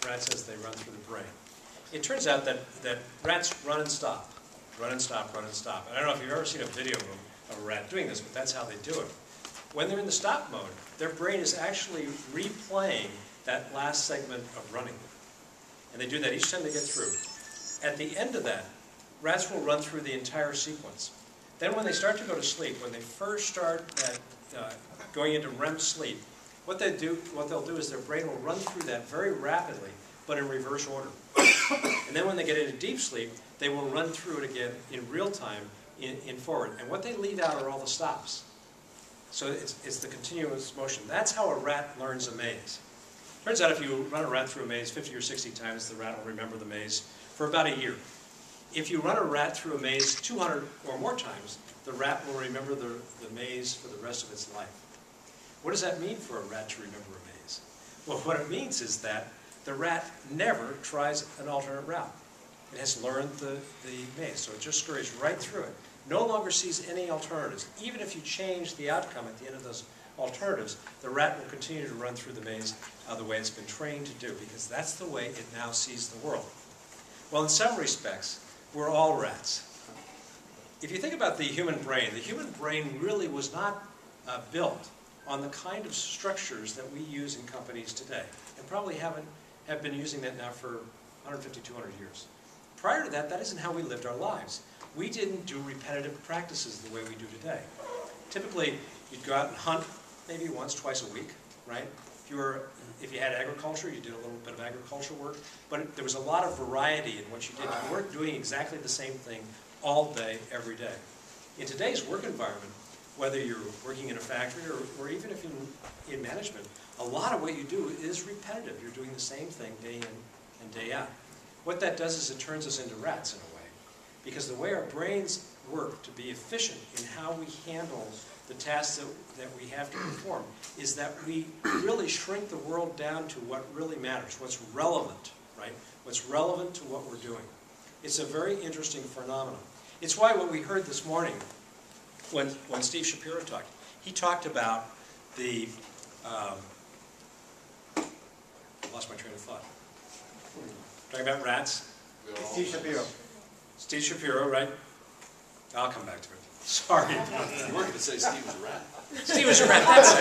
rats as they run through the brain. It turns out that rats run and stop, run and stop, run and stop. And I don't know if you've ever seen a video of a rat doing this, but that's how they do it. When they're in the stop mode, their brain is actually replaying that last segment of running. And they do that each time they get through. At the end of that, rats will run through the entire sequence. Then when they start to go to sleep, when they first start going into REM sleep, what they'll do is their brain will run through that very rapidly, but in reverse order. And then when they get into deep sleep, they will run through it again in real time in forward. And what they leave out are all the stops. So it's the continuous motion. That's how a rat learns a maze. Turns out if you run a rat through a maze 50 or 60 times, the rat will remember the maze for about a year. If you run a rat through a maze 200 or more times, the rat will remember the maze for the rest of its life. What does that mean for a rat to remember a maze? Well, what it means is that the rat never tries an alternate route. It has learned the maze, so it just scurries right through it. No longer sees any alternatives. Even if you change the outcome at the end of those alternatives, the rat will continue to run through the maze the way it's been trained to do, because that's the way it now sees the world. Well, in some respects, we're all rats. If you think about the human brain really was not built on the kind of structures that we use in companies today, and probably have been using that now for 150, 200 years. Prior to that, that isn't how we lived our lives. We didn't do repetitive practices the way we do today. Typically, you'd go out and hunt maybe once, twice a week, right? If you had agriculture, you did a little bit of agricultural work, but there was a lot of variety in what you did. You weren't doing exactly the same thing all day, every day. In today's work environment, whether you're working in a factory or even if you're in management, a lot of what you do is repetitive. You're doing the same thing day in and day out. What that does is it turns us into rats in a way, because the way our brains work to be efficient in how we handle the tasks that we have to perform is that we really shrink the world down to what really matters, what's relevant, right? What's relevant to what we're doing. It's a very interesting phenomenon. It's why what we heard this morning when Steve Shapiro talked, he talked about the, I lost my train of thought. Talking about rats? Steve Shapiro. Steve Shapiro, right? I'll come back to it. Sorry. You weren't going to say Steve was a rat. Steve was a rat, that's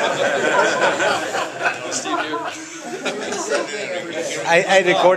it. Steve here. I recorded